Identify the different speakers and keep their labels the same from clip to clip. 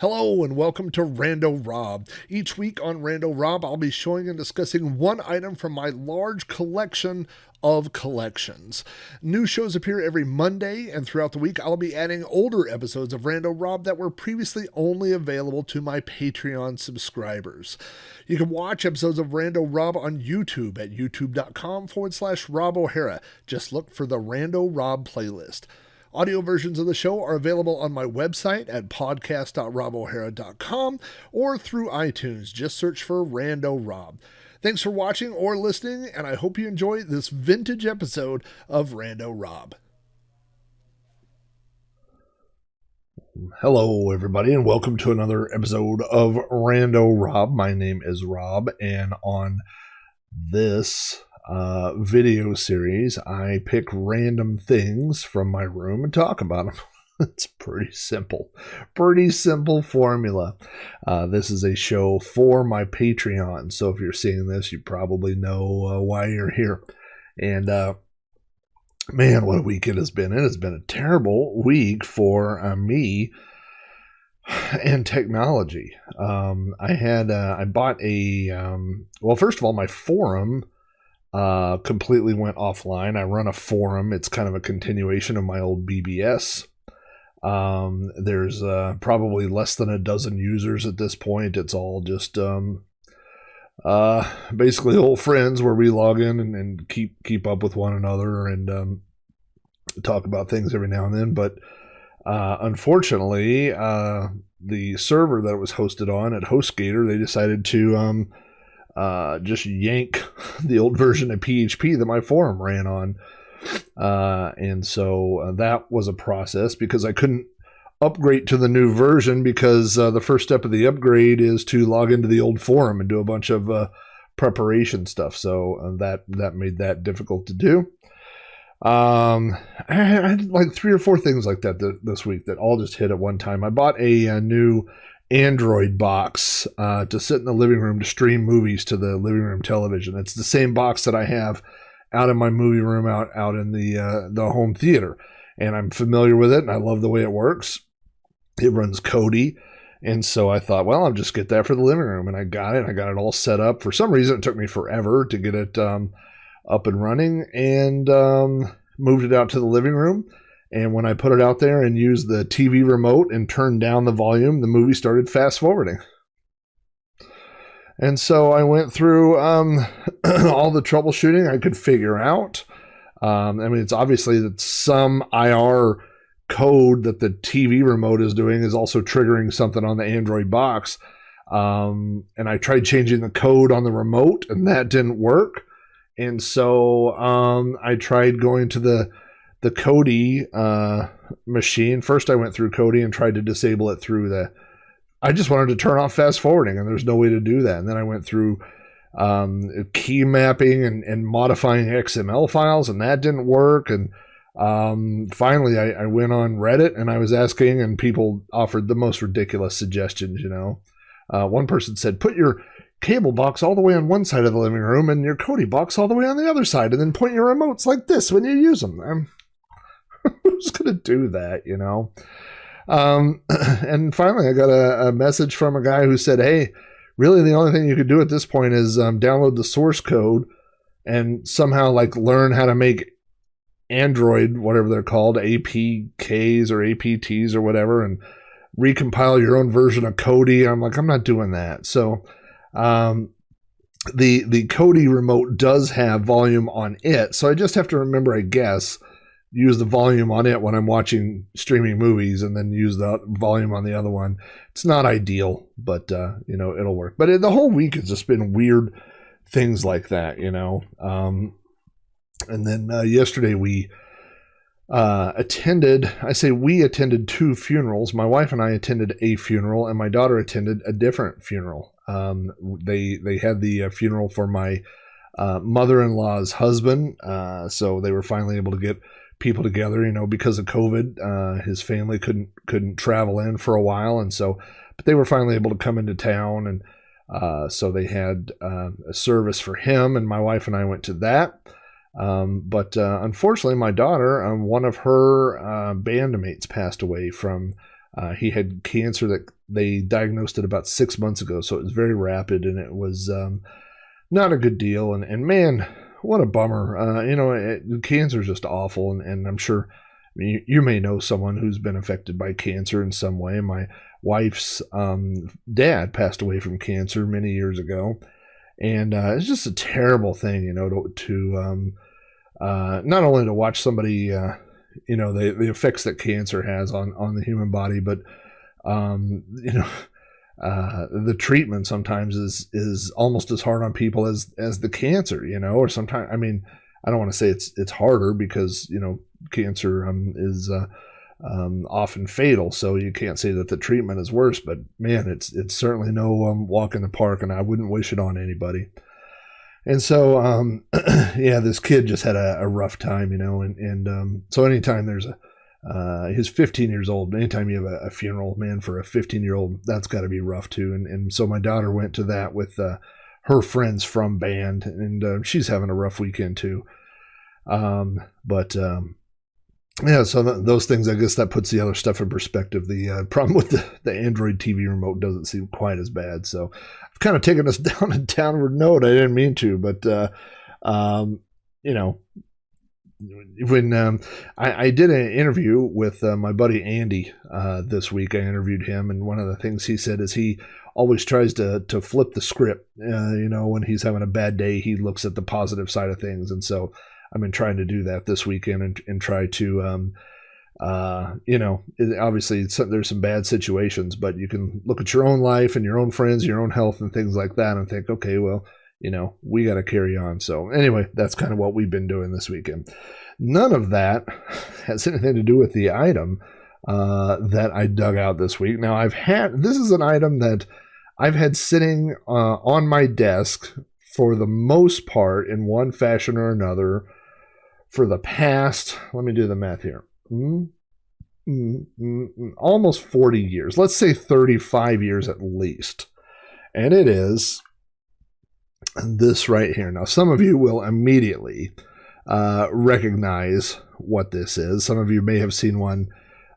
Speaker 1: Hello and welcome to Rando Rob. Each week on Rando Rob, I'll be showing and discussing one item from my large collection of collections. New shows appear every Monday, and throughout the week, I'll be adding older episodes of Rando Rob that were previously only available to my Patreon subscribers. You can watch episodes of Rando Rob on YouTube at youtube.com/Rob O'Hara. Just look for the Rando Rob playlist. Audio versions of the show are available on my website at podcast.robohara.com or through iTunes. Just search for Rando Rob. Thanks for watching or listening, and I hope you enjoy this vintage episode of Rando Rob. Hello, everybody, and welcome to another episode of Rando Rob. My name is Rob, and on this video series, I pick random things from my room and talk about them. It's pretty simple formula. This is a show for my Patreon, so if you're seeing this, you probably know why you're here. And man, what a week it has been. It has been a terrible week for me and technology. I bought a well, first of all, my forum completely went offline. I run a forum. It's kind of a continuation of my old BBS. There's probably less than a dozen users at this point. It's all just basically old friends where we log in and keep up with one another and talk about things every now and then. But unfortunately, the server that it was hosted on at HostGator, they decided to just yank the old version of PHP that my forum ran on. And so that was a process because I couldn't upgrade to the new version because the first step of the upgrade is to log into the old forum and do a bunch of preparation stuff. So that made that difficult to do. I had like 3 or 4 things like that this week that all just hit at one time. I bought a new Android box to sit in the living room to stream movies to the living room television. It's the same box that I have out in my movie room, out in the home theater, and I'm familiar with it, and I love the way it works. It runs Kodi, and so I thought, well, I'll just get that for the living room, and I got it. I got it all set up. For some reason, it took me forever to get it up and running, and moved it out to the living room. And when I put it out there and used the TV remote and turned down the volume, the movie started fast forwarding. And so I went through all the troubleshooting I could figure out. I mean, it's obviously that some IR code that the TV remote is doing is also triggering something on the Android box. And I tried changing the code on the remote, and that didn't work. And so I tried going to the Kodi machine. First, I went through Kodi and tried to disable it through I just wanted to turn off fast forwarding, and there's no way to do that. And then I went through key mapping and modifying XML files, and that didn't work. And finally, I went on Reddit, and I was asking, and people offered the most ridiculous suggestions, One person said, put your cable box all the way on one side of the living room and your Kodi box all the way on the other side, and then point your remotes like this when you use them. Who's going to do that, And finally, I got a message from a guy who said, hey, really the only thing you could do at this point is download the source code and somehow learn how to make Android, whatever they're called, APKs or APTs or whatever, and recompile your own version of Kodi. I'm like, I'm not doing that. So the Kodi remote does have volume on it. So I just have to remember, I guess, use the volume on it when I'm watching streaming movies and then use the volume on the other one. It's not ideal, but, it'll work. But the whole week has just been weird things like that, And then yesterday we attended 2 funerals. My wife and I attended a funeral, and my daughter attended a different funeral. They had the funeral for my mother-in-law's husband, so they were finally able to get people together, because of COVID. His family couldn't travel in for a while, and so, but they were finally able to come into town, and so they had a service for him, and my wife and I went to that. But unfortunately, my daughter, one of her bandmates passed away from, he had cancer that they diagnosed it about 6 months ago, so it was very rapid, and it was not a good deal. And man, what a bummer. Cancer is just awful, and I'm sure you may know someone who's been affected by cancer in some way. My wife's dad passed away from cancer many years ago, and it's just a terrible thing, to not only to watch somebody, the effects that cancer has on the human body, but the treatment sometimes is almost as hard on people as the cancer, or sometimes, I don't want to say it's harder, because, cancer is often fatal. So you can't say that the treatment is worse, but man, it's certainly no walk in the park, and I wouldn't wish it on anybody. And so, this kid just had a rough time, so anytime there's he's 15 years old. Anytime you have a funeral, man, for a 15-year-old, that's got to be rough too. And so my daughter went to that with her friends from band, and she's having a rough weekend too. So those things, I guess that puts the other stuff in perspective. The problem with the Android TV remote doesn't seem quite as bad. So I've kind of taken us down a downward note. I didn't mean to, but when I did an interview with my buddy Andy this week. I interviewed him, and one of the things he said is he always tries to flip the script. When he's having a bad day, he looks at the positive side of things, and so I've been trying to do that this weekend and try to, obviously there's some bad situations, but you can look at your own life and your own friends, your own health and things like that, and think, okay, well, we got to carry on. So anyway, that's kind of what we've been doing this weekend. None of that has anything to do with the item that I dug out this week. Now this is an item that I've had sitting on my desk for the most part in one fashion or another for the past, let me do the math here, almost 40 years. Let's say 35 years at least. And it is this right here. Now, some of you will immediately recognize what this is. Some of you may have seen one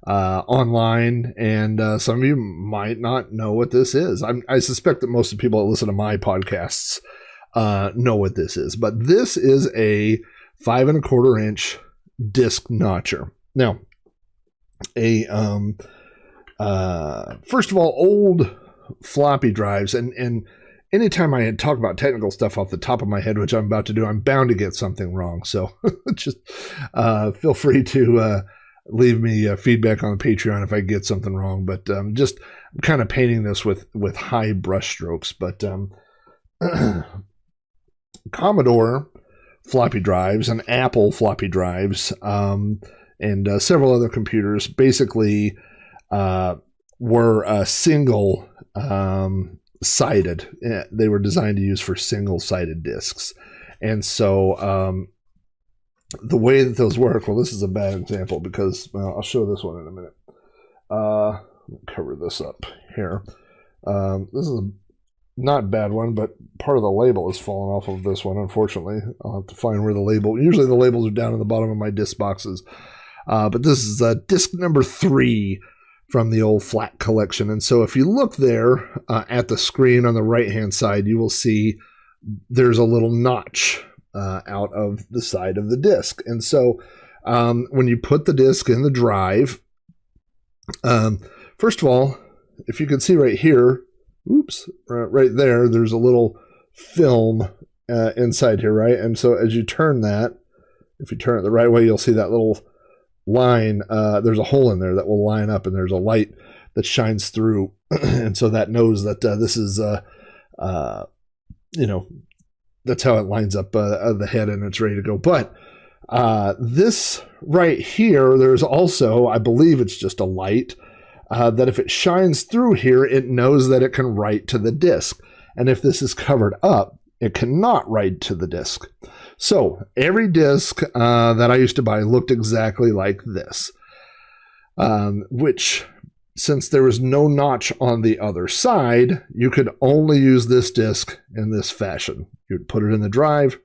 Speaker 1: online, and some of you might not know what this is. I suspect that most of the people that listen to my podcasts know what this is. But this is a 5 1/4 inch disc notcher. Now, first of all, old floppy drives, and anytime I talk about technical stuff off the top of my head, which I'm about to do, I'm bound to get something wrong. So just feel free to leave me feedback on the Patreon if I get something wrong. But I'm kind of painting this with high brush strokes. But Commodore floppy drives and Apple floppy drives and several other computers basically were single sided. They were designed to use for single-sided discs. And so the way that those work, well, this is a bad example because I'll show this one in a minute. Let me cover this up here. This is a not bad one, but part of the label has fallen off of this one, unfortunately. I'll have to find where the label, usually the labels are down in the bottom of my disc boxes. But this is disc number 3 from the old flat collection. And so if you look there at the screen on the right-hand side, you will see there's a little notch out of the side of the disc. And so when you put the disc in the drive, first of all, if you can see right here, right there, there's a little film inside here, right? And so as you turn that, if you turn it the right way, you'll see that little line. There's a hole in there that will line up, and there's a light that shines through. And so that knows that this is, that's how it lines up the head, and it's ready to go. But this right here, there's also, I believe it's just a light, that if it shines through here, it knows that it can write to the disk. And if this is covered up, it cannot write to the disk. So every disk that I used to buy looked exactly like this, which, since there was no notch on the other side, you could only use this disk in this fashion. You'd put it in the drive,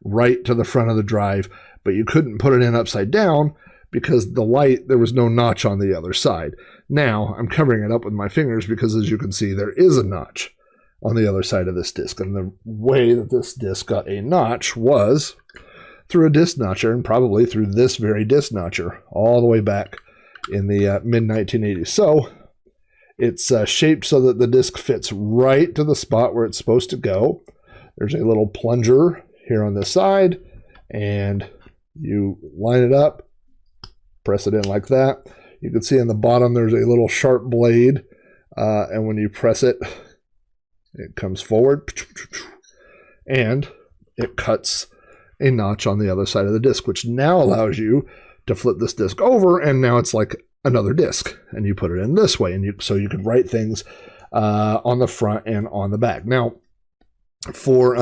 Speaker 1: right to the front of the drive, but you couldn't put it in upside down because the light, there was no notch on the other side. Now, I'm covering it up with my fingers because, as you can see, there is a notch on the other side of this disc. And the way that this disc got a notch was through a disc notcher, and probably through this very disc notcher, all the way back in the mid-1980s. So it's shaped so that the disc fits right to the spot where it's supposed to go. There's a little plunger here on this side, and you line it up, press it in like that. You can see on the bottom there's a little sharp blade, and when you press it, it comes forward, and it cuts a notch on the other side of the disc, which now allows you to flip this disc over, and now it's like another disc, and you put it in this way, and so you can write things on the front and on the back. Now, for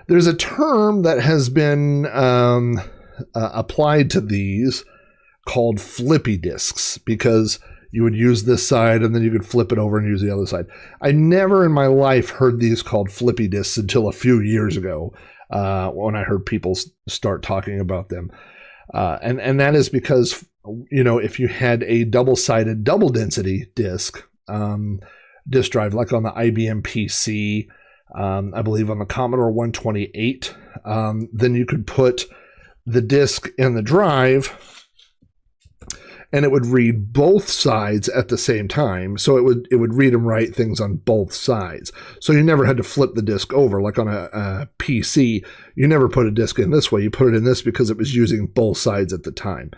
Speaker 1: there's a term that has been applied to these called flippy discs, because you would use this side and then you could flip it over and use the other side. I never in my life heard these called flippy discs until a few years ago, when I heard people start talking about them. And that is because, if you had a double-sided, double-density disk drive, like on the IBM PC, I believe on the Commodore 128, then you could put the disk in the drive, and it would read both sides at the same time. So it would read and write things on both sides. So you never had to flip the disk over. Like on a PC, you never put a disk in this way. You put it in this because it was using both sides at the time.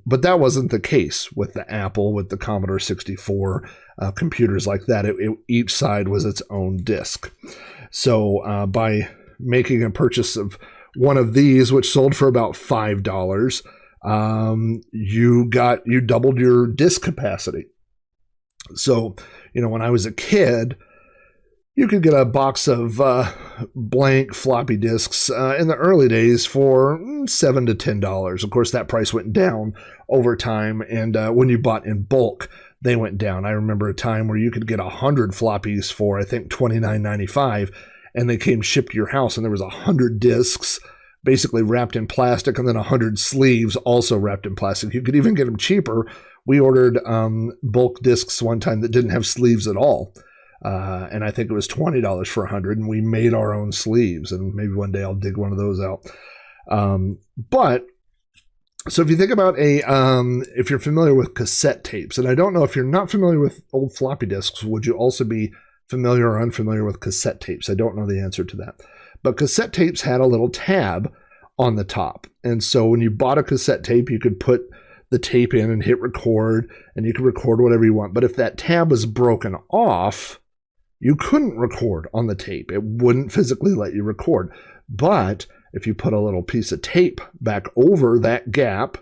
Speaker 1: But that wasn't the case with the Apple, with the Commodore 64, computers like that. Each side was its own disk. So by making a purchase of one of these, which sold for about $5, you doubled your disk capacity. So, when I was a kid, you could get a box of blank floppy disks in the early days for $7 to $10. Of course, that price went down over time, and when you bought in bulk, they went down. I remember a time where you could get 100 floppies for, I think, $29.95, and they came shipped to your house, and there was 100 disks basically wrapped in plastic, and then 100 sleeves also wrapped in plastic. You could even get them cheaper. We ordered bulk discs one time that didn't have sleeves at all. And I think it was $20 for 100, and we made our own sleeves, and maybe one day I'll dig one of those out. So if you think about if you're familiar with cassette tapes, and I don't know if you're not familiar with old floppy disks, would you also be familiar or unfamiliar with cassette tapes? I don't know the answer to that. But cassette tapes had a little tab on the top. And so when you bought a cassette tape, you could put the tape in and hit record, and you could record whatever you want. But if that tab was broken off, you couldn't record on the tape. It wouldn't physically let you record. But if you put a little piece of tape back over that gap,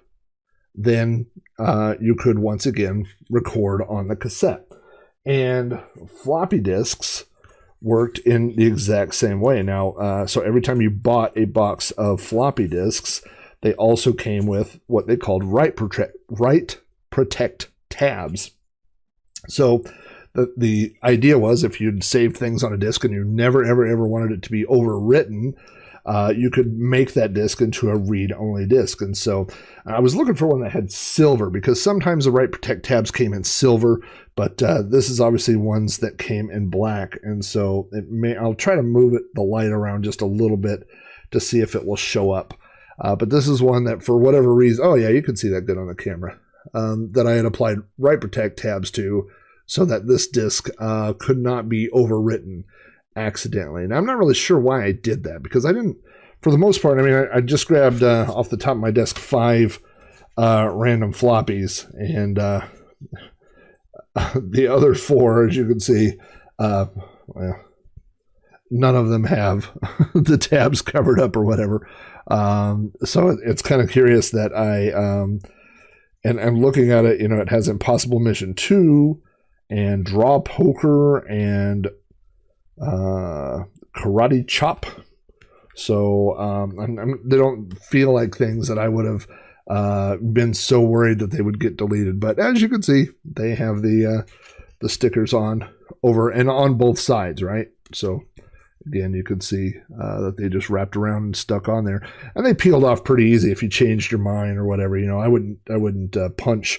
Speaker 1: then you could once again record on the cassette. And floppy disks worked in the exact same way. Now, so every time you bought a box of floppy disks, they also came with what they called write protect tabs. So the idea was, if you'd saved things on a disk and you never, ever wanted it to be overwritten, you could make that disk into a read-only disk. And so I was looking for one that had silver, because sometimes the write protect tabs came in silver, but this is obviously ones that came in black. And so I'll try to move the light around just a little bit to see if it will show up. But this is one that, for whatever reason, oh yeah, you can see that good on the camera, that I had applied write protect tabs to, so that this disk could not be overwritten accidentally. And I'm not really sure why I did that, because I didn't, for the most part, I just grabbed off the top of my desk 5 random floppies, and the other 4, as you can see, well, none of them have the tabs covered up or whatever. So it's kind of curious that and I'm looking at it, it has Impossible Mission 2 and Draw Poker and Karate Chop. So they don't feel like things that I would have been so worried that they would get deleted. But as you can see, they have the stickers on over and on both sides, right? So again, you can see that they just wrapped around and stuck on there, and they peeled off pretty easy if you changed your mind or whatever. I wouldn't punch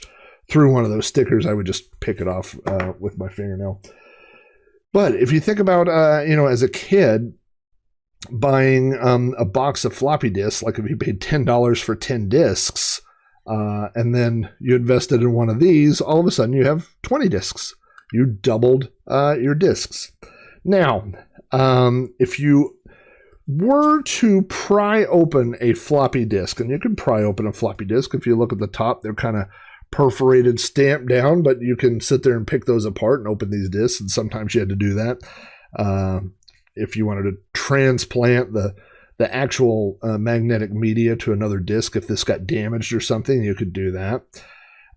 Speaker 1: through one of those stickers, I would just pick it off with my fingernail. But if you think about, as a kid, buying a box of floppy disks, like if you paid $10 for 10 disks, and then you invested in one of these, all of a sudden you have 20 disks. You doubled your disks. Now, if you were to pry open a floppy disk, and you can pry open a floppy disk, if you look at the top, they're kind of perforated, stamped down, but you can sit there and pick those apart and open these disks, and sometimes you had to do that. If you wanted to transplant the actual magnetic media to another disk, if this got damaged or something, you could do that.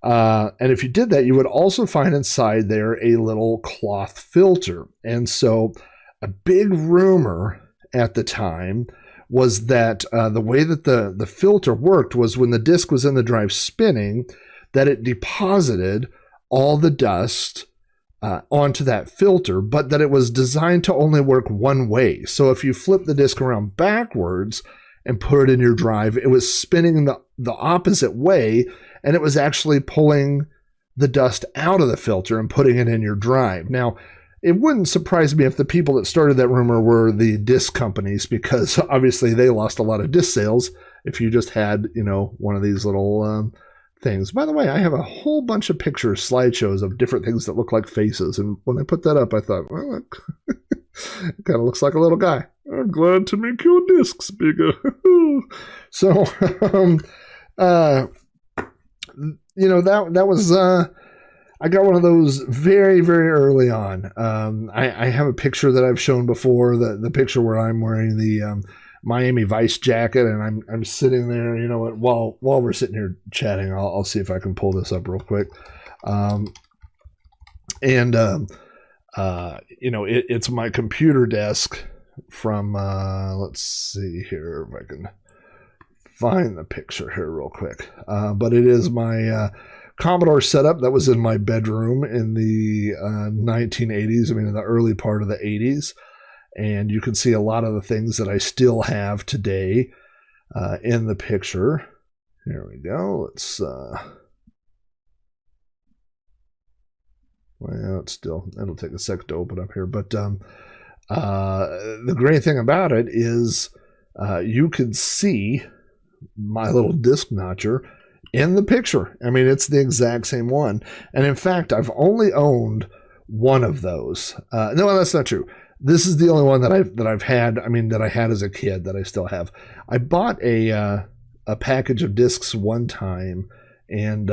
Speaker 1: And if you did that, you would also find inside there a little cloth filter. And so a big rumor at the time was that the way that the filter worked was when the disk was in the drive spinning, that it deposited all the dust onto that filter, but that it was designed to only work one way. So if you flip the disk around backwards and put it in your drive, it was spinning the opposite way, and it was actually pulling the dust out of the filter and putting it in your drive. Now, it wouldn't surprise me if the people that started that rumor were the disk companies, because obviously they lost a lot of disk sales if you just had, one of these little things. By the way, I have a whole bunch of pictures, slideshows of different things that look like faces. And when I put that up, I thought, well, it kind of looks like a little guy. I'm glad to make your discs bigger. So, that was, I got one of those very, very early on. I have a picture that I've shown before, the picture where I'm wearing the Miami Vice jacket, and I'm sitting there, while we're sitting here chatting, I'll see if I can pull this up real quick. It's my computer desk from, let's see here if I can find the picture here real quick. But it is my Commodore setup that was in my bedroom in the 1980s, in the early part of the 80s. And you can see a lot of the things that I still have today in the picture. Here we go. Let's, it'll take a second to open up here. But the great thing about it is you can see my little disc notcher in the picture. It's the exact same one. And in fact, I've only owned one of those. No, that's not true. This is the only one that I've had. That I had as a kid that I still have. I bought a package of discs one time, and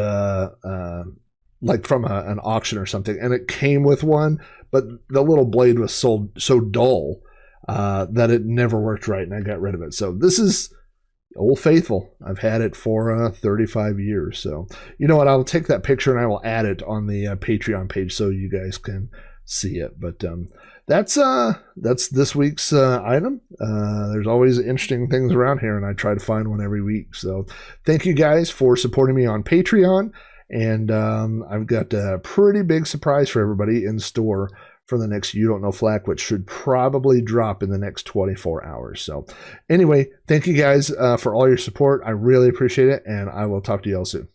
Speaker 1: like from an auction or something, and it came with one, but the little blade was so dull that it never worked right, and I got rid of it. So this is Old Faithful. I've had it for 35 years. So you know what? I'll take that picture and I will add it on the Patreon page so you guys can see it. But that's this week's item. There's always interesting things around here, and I try to find one every week. So thank you guys for supporting me on Patreon. And I've got a pretty big surprise for everybody in store for the next You Don't Know Flack, which should probably drop in the next 24 hours. So anyway, thank you guys for all your support. I really appreciate it, and I will talk to you all soon.